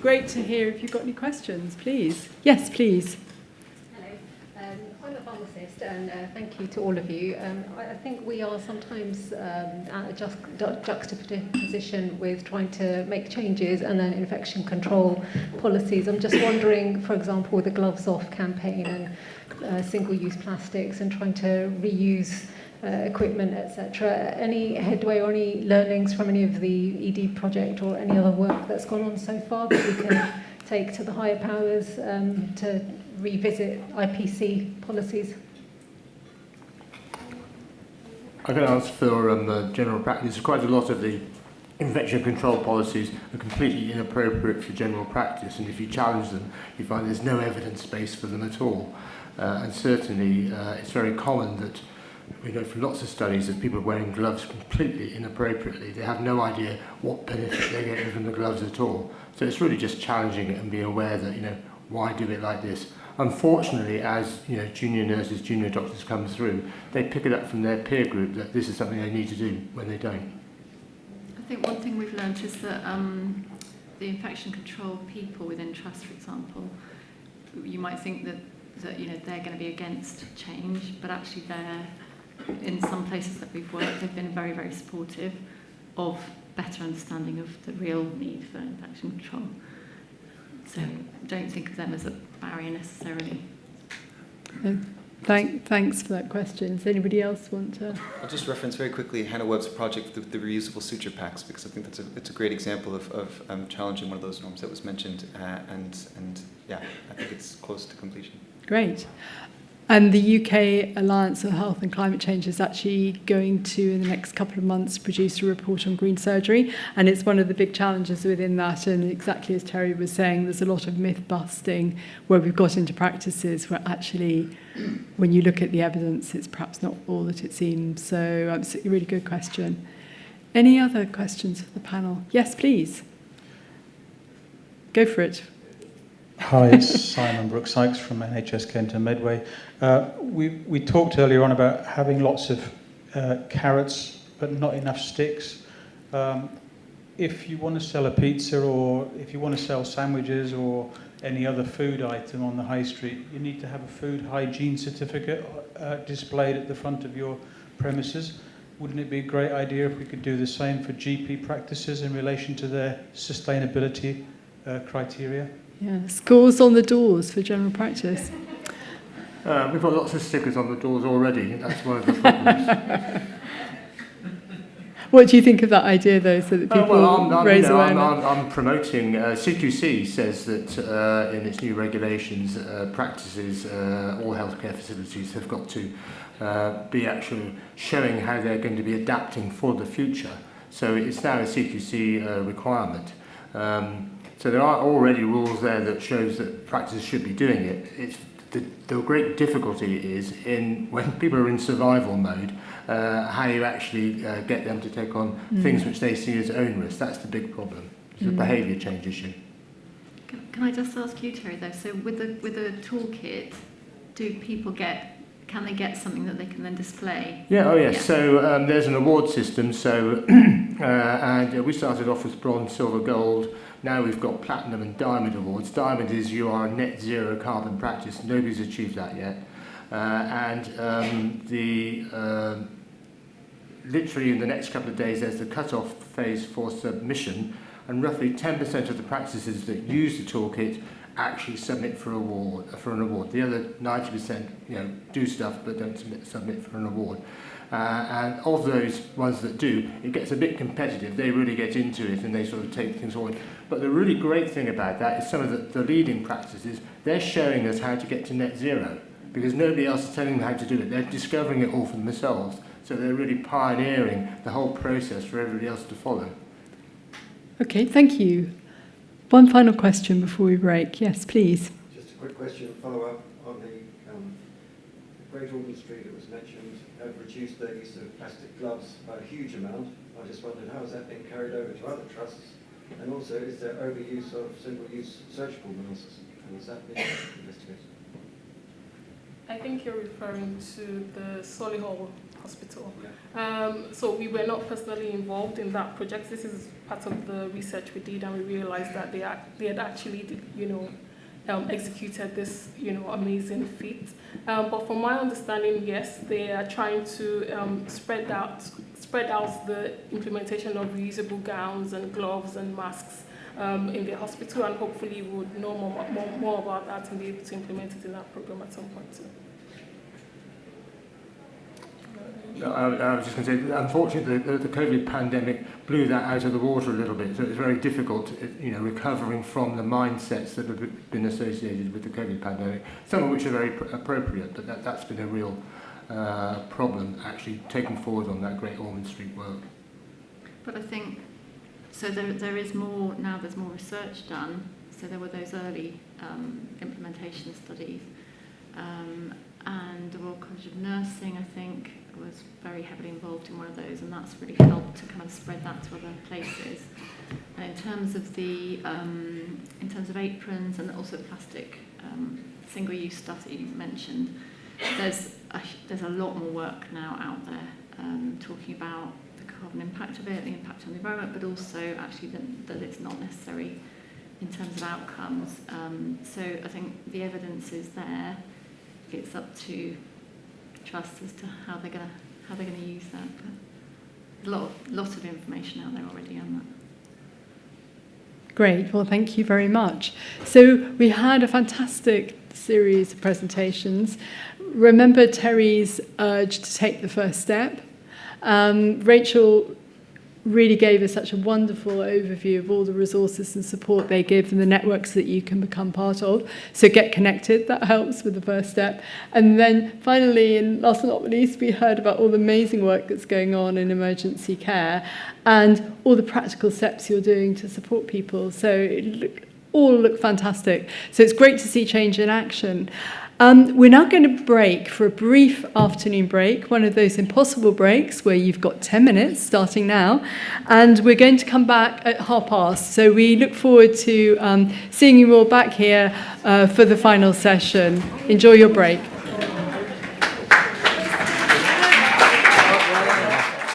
great to hear. If you've got any questions, please. Yes, please. I'm a pharmacist, and thank you to all of you. I think we are sometimes at a juxtaposition with trying to make changes and then infection control policies. I'm just wondering, for example, with the Gloves Off campaign and single-use plastics and trying to reuse equipment, etc. Any headway or any learnings from any of the ED project or any other work that's gone on so far that we can take to the higher powers to revisit IPC policies? I can answer for general practice. Quite a lot of the infection control policies are completely inappropriate for general practice, and if you challenge them, you find there's no evidence base for them at all. And certainly, it's very common that we know from lots of studies that people are wearing gloves completely inappropriately. They have no idea what benefit they're getting from the gloves at all. So it's really just challenging it and being aware that, why do it like this? Unfortunately, as junior nurses, junior doctors come through, they pick it up from their peer group that this is something they need to do when they don't. I think one thing we've learned is that the infection control people within trusts, for example, you might think that they're going to be against change, but actually they're, in some places that we've worked, they've been very, very supportive of better understanding of the real need for infection control. So don't think of them as a barrier necessarily. Thanks for that question. Does anybody else want to? I'll just reference very quickly Hannah Webb's project, the reusable suture packs, because I think it's a great example of challenging one of those norms that was mentioned, and yeah, I think it's close to completion. Great. And the UK Alliance of Health and Climate Change is actually going to, in the next couple of months, produce a report on green surgery. And it's one of the big challenges within that. And exactly as Terry was saying, there's a lot of myth busting where we've got into practices where actually, when you look at the evidence, it's perhaps not all that it seems. So it's a really good question. Any other questions for the panel? Yes, please. Go for it. Hi, it's Simon Brooks-Sykes from NHS Kent and Medway. We talked earlier on about having lots of carrots but not enough sticks. If you want to sell a pizza, or if you want to sell sandwiches or any other food item on the high street, you need to have a food hygiene certificate displayed at the front of your premises. Wouldn't it be a great idea if we could do the same for GP practices in relation to their sustainability criteria? Yeah, scores on the doors for general practice. We've got lots of stickers on the doors already. That's one of the problems. What do you think of that idea, though, so that people raise awareness? I'm promoting. CQC says that in its new regulations, practices, all healthcare facilities have got to be actually showing how they're going to be adapting for the future. So it's now a CQC requirement. So there are already rules there that shows that practices should be doing it. The great difficulty is when people are in survival mode, how you actually get them to take on things which they see as onerous. That's the big problem. It's a behaviour change issue. Can I just ask you, Terry, though? So with a toolkit, can they get something that they can then display? Yeah, oh yes. Yeah. So there's an award system. So and we started off with bronze, silver, gold. Now we've got platinum and diamond awards. Diamond is you are a net zero carbon practice. Nobody's achieved that yet. Literally in the next couple of days, there's the cut-off phase for submission, and roughly 10% of the practices that use the toolkit actually submit for an award. The other 90%, do stuff but don't submit for an award. And of those ones that do, it gets a bit competitive. They really get into it and they sort of take things forward. But the really great thing about that is some of the leading practices, they're showing us how to get to net zero because nobody else is telling them how to do it. They're discovering it all for themselves. So they're really pioneering the whole process for everybody else to follow. Okay, thank you. One final question before we break. Yes, please. Just a quick question, follow-up on the Great Ormond Street that was mentioned, have reduced their use of plastic gloves by a huge amount. I just wondered how is that being carried over to other trusts, and also is there overuse of single-use surgical masks, and is that being investigated? I think you're referring to the Solihull hospital. So we were not personally involved in that project. This is part of the research we did, and we realized that they had actually, executed this, amazing feat. But from my understanding, yes, they are trying to spread out the implementation of reusable gowns and gloves and masks in the hospital, and hopefully we would know more about that and be able to implement it in our program at some point too. I was just going to say, unfortunately, the COVID pandemic blew that out of the water a little bit, so it's very difficult, recovering from the mindsets that have been associated with the COVID pandemic, some of which are very appropriate, but that's been a real problem, actually taking forward on that Great Ormond Street work. But I think, so there is more, now there's more research done, so there were those early implementation studies, and the Royal College of Nursing, I think, was very heavily involved in one of those, and that's really helped to kind of spread that to other places. And in terms of aprons and also the plastic single-use stuff that you mentioned, there's a lot more work now out there talking about the carbon impact of it, the impact on the environment, but also actually that it's not necessary in terms of outcomes. So I think the evidence is there. It's up to trust as to how they're going to use that. But lots of information out there already on that. Great. Well, thank you very much. So we had a fantastic series of presentations. Remember Terry's urge to take the first step. Rachel really gave us such a wonderful overview of all the resources and support they give and the networks that you can become part of. So get connected, that helps with the first step. And then finally, and last but not least, we heard about all the amazing work that's going on in emergency care and all the practical steps you're doing to support people. So it all look fantastic. So it's great to see change in action. We're now going to break for a brief afternoon break, one of those impossible breaks where you've got 10 minutes starting now, and we're going to come back at past. So we look forward to seeing you all back here for the final session. Enjoy your break.